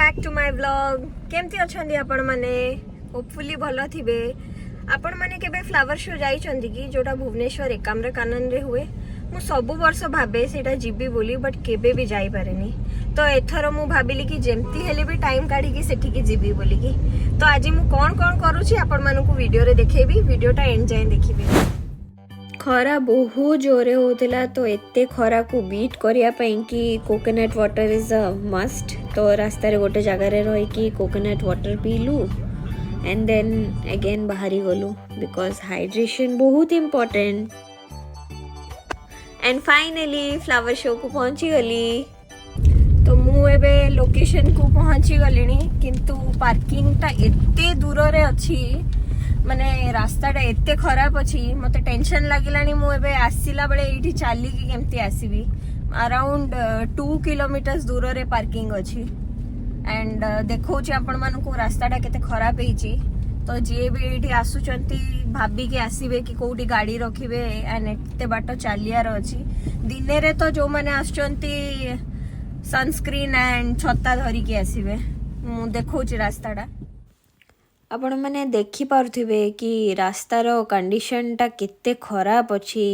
Back to my vlog. केमती अछंदी आपण माने? होपफुली भलो थिबे। आपण माने केबे फ्लावर शो जाइछंदी कि जोटा भुवनेश्वर एकाम्र कानन रे हुए? मु सब वर्ष भाबे सेटा जिबी बोली बट केबे भी जाई पारेनी। तो एथर मु भाबिली कि जेमती हेले भी टाइम काढी कि सेठी कि जिबी बोली कि। तो आज मु कोन कोन करूची आपण मानकु वीडियो रे देखेबी। वीडियोटा एंड जाए देखिबे। खरा बहुत जोरे होतिला तो एते खरा को बीट करिया पई कि coconut water is a must. तो रास्ता रे गोटे जगह रे रही कि कोकोनट वाटर पीलु एंड देन अगेन बाहरी गलु बिकॉज हाइड्रेशन बहुत important. And finally flower show को पहुंची गली। तो मु एबे लोकेशन को पहुंची गलिनी किंतु पार्किंग टा एते दूर रे अछि माने रास्ताटा एते खराब अच्छी मत टेंशन लगिलानी। मु एबे आसिला बेले एठी चाली कि केमती आसीबी। अराउंड 2 किलोमीटर्स दूर रे पार्किंग अच्छी एंड देखौची आपण मानकु रास्ताटा केते खराब हेची। तो जे भी एठी आसुचंती भाबी के आसीबे कि कोउटी गाड़ी रखिबे एंड एते बाट चालियार अछि। दिने रे तो जो माने आसुचंती सनस्क्रीन एंड छत्ता धरी के आसीबे। मु देखौची रास्ताटा आपण मैंने देखी पार्थिबे कि रास्तार कंडीशन टा केते खराब अच्छी।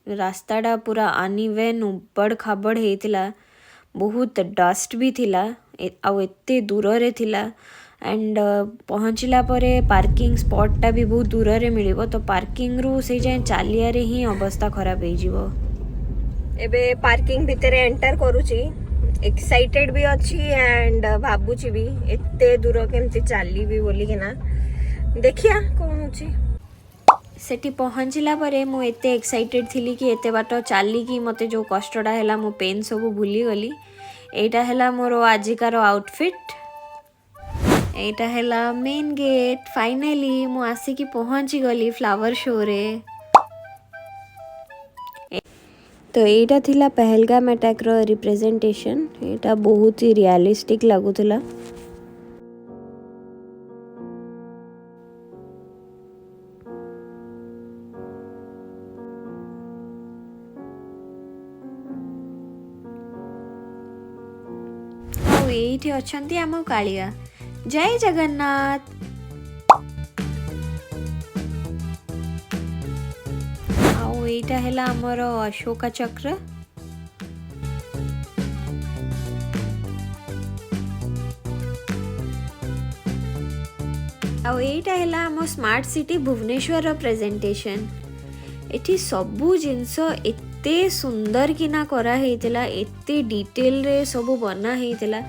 रास्ताटा पूरा अनइवन उबड़ खाबड़ हेतिला। बहुत डस्ट भी थिला आउ एते दूर रे थिला एंड पहुँचला परे पार्किंग स्पॉट टा भी बहुत दूर रे मिलिबो। तो पार्किंग रु से जाए चालिया रे ही अवस्था खराब हे जिवो। एबे पार्किंग भितरे एंटर करूची। एक्साइटेड भी अच्छी एंड भाबुची भी एते दूर केमती चाली भी बोली कि ना देखिया कौन होची। सेठी पहुँचला परे मु एते एक्साइटेड थिली कि एते बाट चाली कि मते जो कष्टटा हैला मो पेन सब भूली गली। एटा हैला मोर आजिकार आउटफिट। एटा हैला मेन गेट। फाइनली मु आसी कि पहुँची गली फ्लावर शो रे। तो एटा थिला पहलगाम अटैक रो रिप्रेजेंटेशन। एटा बहुत ही रियलिस्टिक लागुथला। ଆଉ ଏଇଠି ଅଛନ୍ତି ଆମ କାଳିଆ। ଜୟ ଜଗନ୍ନାଥ। ଆଉ ଏଇଟା ହେଲା ଆମର ଅଶୋକା ଚକ୍ର। ଆଉ ଏଇଟା ହେଲା ଆମ ସ୍ମାର୍ଟ सिटी भुवनेश्वर प्रेजेंटेशन। एठी सबू जिनस एते सुंदर किना करा हेतिला। एते डिटेल रे सबू बना हेतिला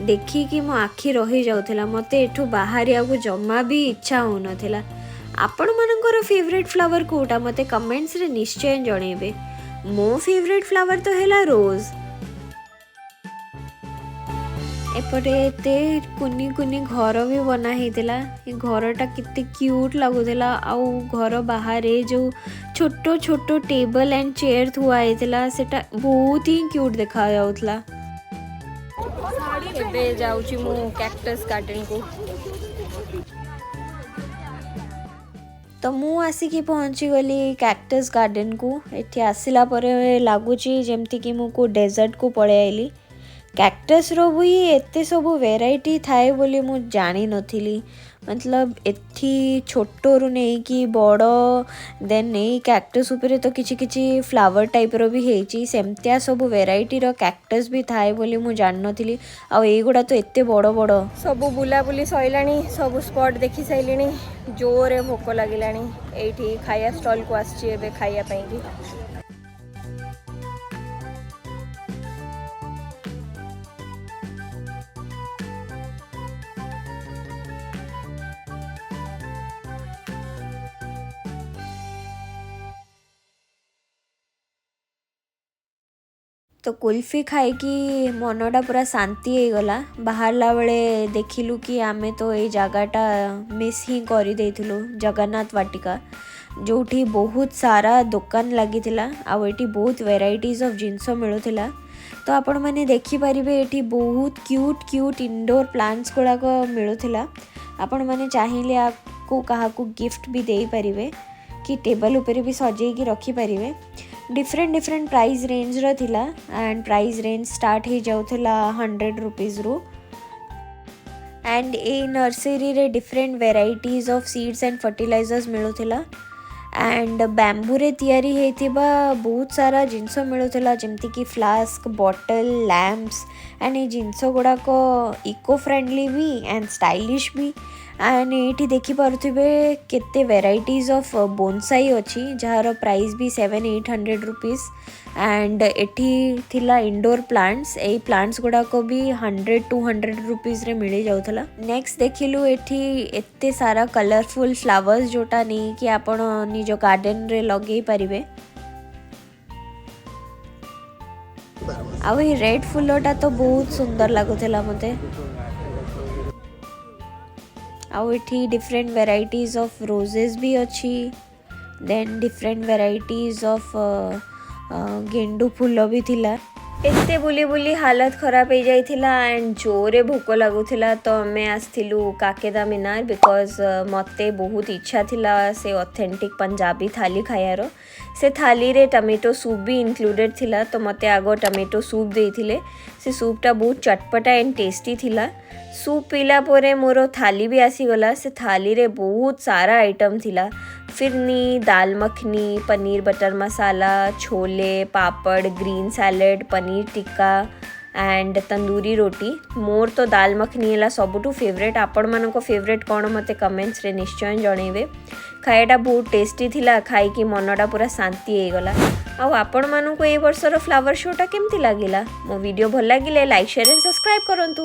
देखी कि मो आखि रही जाउथिला। मते एठू बाहरिया को जम्मा भी इच्छा होनथिला। आपण मानकर फेवरेट फ्लावर कोटा मते कमेंट्स रे निश्चय जणेबे। मो फेवरेट फ्लावर तो हैला रोज। एपटे एते कुनी कुनी घर भी बना हेतिला। ये घरटा कितने क्यूट लागुथिला। आउ घर बाहर जो छोटो छोटो टेबल एंड चेयर थुआ हेतिला सेटा बहुत ही क्यूट देखा जाउथला। एबे जाउची मु कैक्टस गार्डन को। तो मु आसिकी पहुँची गली कैक्टस गार्डन को। एठी आसिला परे लागुची जेमती कि मु को डेजर्ट को पळे आइली। कैक्टस रो भी एते सब वेराइटी थाए बोली मु जानी नथिली। मतलब एथी छोटो रु नहीं कि बड़ो देन नहीं कैक्टस ऊपर तो किछि किछि फ्लावर टाइप रो भी हेची। सेमतिया सब वेराइटी रो कैक्टस भी थाए बोली मु जान नथिली। आ एगुडा तो एते बड़ो बड़ो सब बुला बुली सइलानी। सब स्पॉट देखि सइलिनी। जोरे भोक लागिलानी। एठी खाया स्टॉल को आछि एबे खाया पई की। तो कुल्फी खाई मनटा पूरा शांति हो गला। बाहरला बेले देखिलु कि आमे तो ये जगहटा मिस ही कर देइथिलु जगन्नाथ वाटिका जोठी बहुत सारा दुकान लगिथिला। आउ एठी बहुत वेराइटीज ऑफ जिंस मिलुथिला। तो आपण माने देखि परिबे एठी बहुत क्यूट क्यूट इंडोर प्लांट्स गुड़ाक मिलुथिला। आपण माने चाहिए आपको काहाकू गिफ्ट भी दे परिबे कि टेबल ऊपर भी सजेई की रखी परिबे। डिफरेंट डिफरेंट प्राइस रेंज रो थिला एंड प्राइस रेंज स्टार्ट हो जाउथिला 100 रुपीज रु। एंड ए नर्सरी रे different varieties of seeds and fertilizers मिलुथिला एंड बैम्बू रे तैयारी हेतिबा बहुत सारा जिनस मिलुथिला जेमति कि फ्लास्क बॉटल लैम्प्स एंड ये जिनस गुड़ाक इको फ्रेंडली भी एंड स्टाइलिश भी एंड ये देखी पारुथिबे केते वेराइटीज ऑफ बोनसाई अच्छी जार प्राइस भी 700-800 रुपीज एंड एठी थिला इंडोर प्लांट्स ए प्लांट्स गुड़ाक भी 100-200 रुपीज रे मिली जाउथला। नेक्स्ट देखिलु एठी एते सारा कलरफुल फ्लावर्स जोटा नहीं कि आपण निज गार्डन रे लगे पारिबे। आ रेड फुलटा तो बहुत सुंदर लगुला मते। आउ एठी डिफरेंट वेराइटीज ऑफ रोजेस भी अच्छी देन डिफरेंट वेराइटीज ऑफ गेंडू फूल भी थिला। एते बुली बुली हालत खराब हो जाइथिला एंड जोरे भोक लगुथिला तो हमें आसथिलु काकेदा मीनार बिकॉज मते बहुत इच्छा थिला से ऑथेंटिक पंजाबी थाली खायारो। से थाली रे टमेटो सूप भी इंक्लूडेड थिला तो मते आगो टमेटो सूप देइथिले। से सूपटा बहुत चटपटा एंड टेस्टी थिला। सूप पीला पोरे मोर थाली भी आसीगला। से थाली रे बहुत सारा आइटम थिला phirni dal makhani paneer butter masala chhole papad green salad paneer tikka and tandoori roti. मोर तो दाल मखनी है सबुठु फेवरेट। आपण मानको फेवरेट कौन मते कमेंट्स रे निश्चय जणेबे। खाइटा बहुत टेस्टी थिला खाई मनटा पूरा शांति हो गला। आपण मानको ए वर्षर फ्लावर शोटा केमती लागिला? मो वीडियो भल लागिले लाइक शेयर एंड सब्सक्राइब करंतु।